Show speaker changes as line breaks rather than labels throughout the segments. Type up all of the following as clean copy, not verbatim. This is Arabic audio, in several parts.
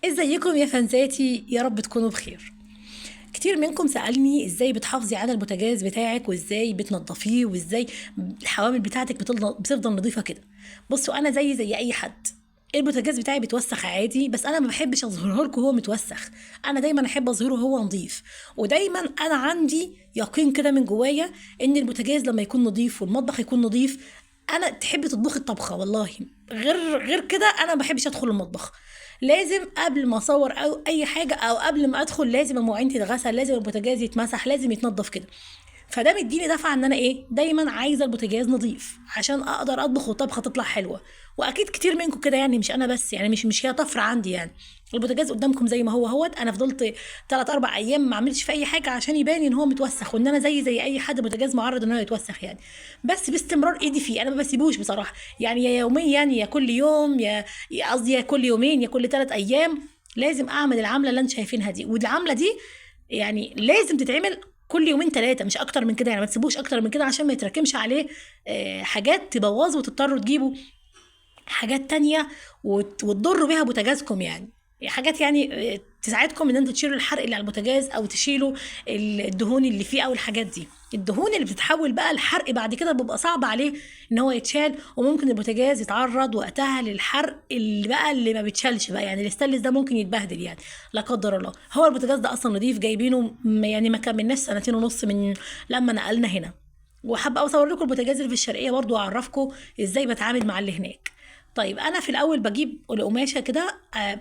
ازيكم يا فانزاتي، يا رب تكونوا بخير. كتير منكم سألني ازاي بتحافظي على البوتاجاز بتاعك وازاي بتنضفيه وازاي الحوامل بتاعتك بتفضل نظيفة كده. بصوا، انا زي اي حد. البوتاجاز بتاعي بيتوسخ عادي، بس انا ما بحبش اظهره لكم هو متوسخ. انا دايما احب اظهره هو نظيف. ودايما انا عندي يقين كده من جوايا ان البوتاجاز لما يكون نظيف والمطبخ يكون نظيف. انا تحب تطبخي الطبخه والله. غير كده انا ما بحبش ادخل المطبخ. لازم قبل ما اصور او اي حاجه او قبل ما ادخل لازم المواعين تتغسل، لازم البوتاجاز يتمسح، لازم يتنضف كده. فده مديني دفعه ان انا دايما عايزه البوتاجاز نظيف عشان اقدر اطبخ والطبخه تطلع حلوه. واكيد كتير منكم كده، يعني مش انا بس، يعني مش هي طفره عندي يعني. البوتاجاز قدامكم زي ما هو انا فضلت 3 4 ايام ما عملتش في اي حاجه عشان يبان ان هو متوسخ، وان انا زي اي حد بوتاجاز معرض ان هو يتوسخ يعني. بس باستمرار ايدي فيه، انا ما بسيبوش بصراحه. يعني يا يوميا يا كل يوم قصدي يا كل يومين يا كل 3 ايام. لازم اعمل العمله اللي انتم شايفينها دي، والعمله دي يعني لازم تتعمل كل يومين 3، مش اكتر من كده يعني. ما تسيبوش اكتر من كده عشان ما يتراكمش عليه حاجات تبوظه وتضطروا تجيبوا حاجات تانية وتضروا بيها بوتاجازكم يعني. حاجات يعني تساعدكم ان انتوا تشيلوا الحرق اللي على البوتاجاز او تشيلوا الدهون اللي فيه او الحاجات دي. الدهون اللي بتتحول بقى الحرق بعد كده بيبقى صعب عليه ان هو يتشال، وممكن البوتاجاز يتعرض وقتها للحرق اللي ما بيتشالش بقى، يعني الاستانلس ده ممكن يتبهدل يعني. لا قدر الله. هو البوتاجاز ده اصلا نضيف، جايبينه يعني ما كملناش 2.5 سنين من لما نقلنا هنا. وحابه اصور لكم البوتاجاز اللي في الشرقيه برضو واعرفكم ازاي بتعامل مع اللي هناك. طيب انا في الاول بجيب القماشه كده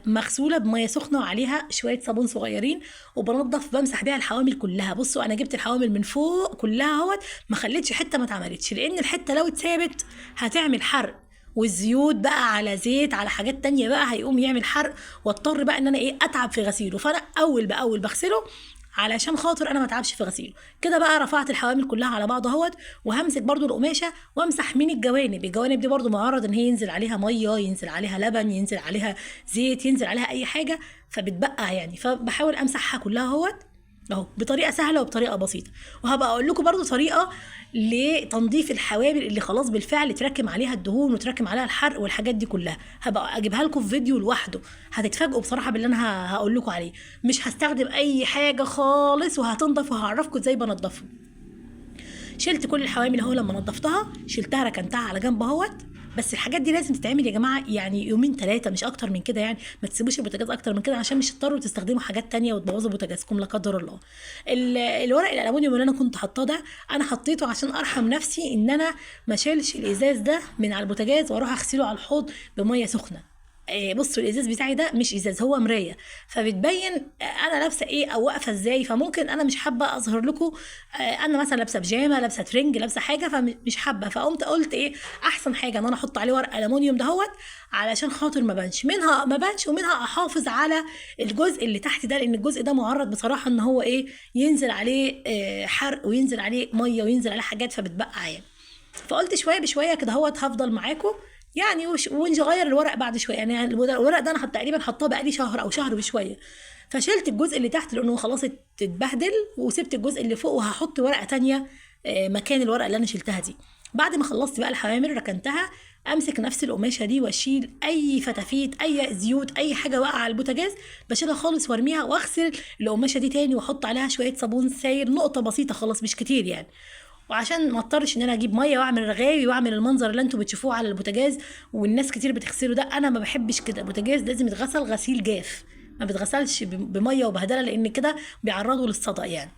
مغسوله بميه سخنه وعليها شويه صابون صغيرين، وبنضف بمسح بيها الحوامل كلها. بصوا انا جبت الحوامل من فوق كلها اهوت، ما خليتش حته ما اتعملتش، لان الحته لو اتثابت هتعمل حرق، والزيوت بقى على زيت على حاجات تانية بقى هيقوم يعمل حرق، واضطر بقى ان انا اتعب في غسيله. فانا اول باول بغسله علشان خاطر انا ما اتعبش في غسيله. كده بقى رفعت الحوامل كلها على بعض اهوت، وهمسك برضو القماشه وامسح من الجوانب دي برضو معرض ان هي ينزل عليها ميه، ينزل عليها لبن، ينزل عليها زيت، ينزل عليها اي حاجه فبتبقى يعني. فبحاول امسحها كلها اهوت اهو بطريقه سهله وبطريقه بسيطه. وهبقى اقول لكم برضو طريقه لتنظيف الحوامل اللي خلاص بالفعل تركم عليها الدهون وتركم عليها الحرق والحاجات دي كلها. هبقى اجيبها لكم في فيديو لوحده، هتتفاجئوا بصراحه باللي انا هقول لكم عليه. مش هستخدم اي حاجه خالص وهتنضف، وهعرفكم ازاي بنضفهم. شلت كل الحوامل اهو، لما نضفتها شلتها ركنتها على جنب اهوت. بس الحاجات دي لازم تتعمل يا جماعه يعني يومين 3، مش اكتر من كده يعني. ما تسيبوش البوتاجاز اكتر من كده عشان مش تضطروا تستخدموا حاجات تانية وتبوظوا بوتاجازكم لا قدر الله. الورق الالومنيوم اللي انا كنت حاطاه ده، انا حطيته عشان ارحم نفسي ان انا ما شيلش الازاز ده من على البوتاجاز واروح اغسله على الحوض بميه سخنه. بصوا الازاز بتاعي ده مش ازاز، هو مرايه، فبتبين انا لابسه ايه او واقفه ازاي. فممكن انا مش حابه اظهر لكم انا مثلا لابسه بيجامه، لابسه ترنج، لابسه حاجه، فمش حابه. فقمت قلت احسن حاجه ان انا احط عليه ورق الومنيوم دهوت علشان خاطر ما بانش ومنها احافظ على الجزء اللي تحت ده، لان الجزء ده معرض بصراحه ان هو ينزل عليه حرق وينزل عليه ميه وينزل عليه حاجات فبتبقع يعني. فقلت شويه بشويه كده هوت هفضل معاكم يعني، ونغير الورق بعد شويه يعني. الورق ده انا تقريبا حطاه بقالي شهر او شهر بشويه. فشلت الجزء اللي تحت لانه خلاص اتبهدل، وسبت الجزء اللي فوق، وهحط ورقه تانية مكان الورقه اللي انا شلتها دي. بعد ما خلصت بقى الحوامل ركنتها، امسك نفس القماشه دي واشيل اي فتافيت اي زيوت اي حاجه واقعه على البوتاجاز، بشيلها خالص وارميها، واغسل القماشه دي تاني واحط عليها شويه صابون سايل، نقطه بسيطه خلاص مش كتير يعني. وعشان ما اضطرش ان انا اجيب ميه واعمل رغاوي واعمل المنظر اللي انتوا بتشوفوه على البوتاجاز والناس كتير بتغسله ده، انا ما بحبش كده. البوتاجاز لازم يتغسل غسيل جاف، ما بتغسلش بميه وبهدله، لان كده بيعرضوا للصدأ يعني.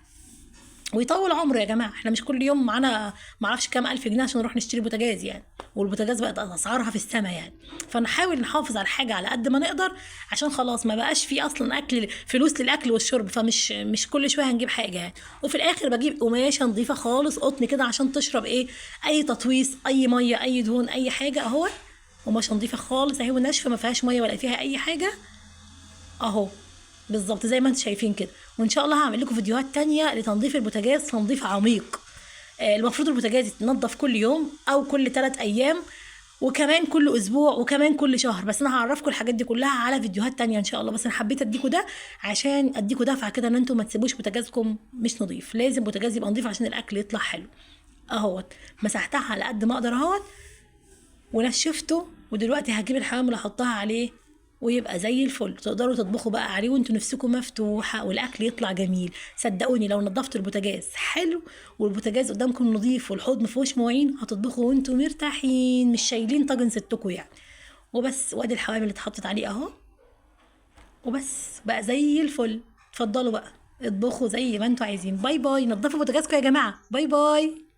ويطول عمره يا جماعه، احنا مش كل يوم معانا معرفش كام الف جنيه عشان نروح نشتري بوتاجاز يعني. والبوتاجاز بقت اسعارها في السماء يعني. فنحاول نحافظ على الحاجه على قد ما نقدر، عشان خلاص ما بقاش في اصلا اكل فلوس للاكل والشرب، فمش مش كل شويه هنجيب حاجه يعني. وفي الاخر بجيب قماشه نظيفه خالص قطن كده عشان تشرب اي تطويس اي ميه اي دهون اي حاجه اهو. قماشه نظيفه خالص اهي وناشفه ما فيهاش ميه ولا فيها اي حاجه اهو. بالظبط زي ما انتم شايفين كده. وان شاء الله هعمل لكم فيديوهات تانية لتنظيف البوتاجاز تنظيف عميق. المفروض البوتاجاز يتنضف كل يوم او كل 3 ايام، وكمان كل اسبوع، وكمان كل شهر. بس انا هعرفكم الحاجات دي كلها على فيديوهات تانية ان شاء الله. بس انا حبيت اديكم ده عشان اديكم دفعه كده ان انتم ما تسيبوش بوتاجازكم مش نظيف. لازم بوتاجاز يبقى نظيف عشان الاكل يطلع حلو اهوت. مسحتها على قد ما اقدر اهوت ونشفته. ودلوقتي هجيب الحوامل احطها عليه ويبقى زي الفل، تقدروا تطبخوا بقى عليه وانتوا نفسكم مفتوحة والاكل يطلع جميل. صدقوني لو نضفتوا البوتاجاز حلو والبوتاجاز قدامكم نظيف والحوض مفيهوش مواعين، هتطبخوا وانتوا مرتاحين مش شايلين طاجن ستكم يعني. وبس، وادي الحوامل اللي اتحطت عليه اهو، وبس بقى زي الفل. اتفضلوا بقى اطبخوا زي ما انتوا عايزين. باي باي، نضفوا بوتاجازكم يا جماعة، باي باي.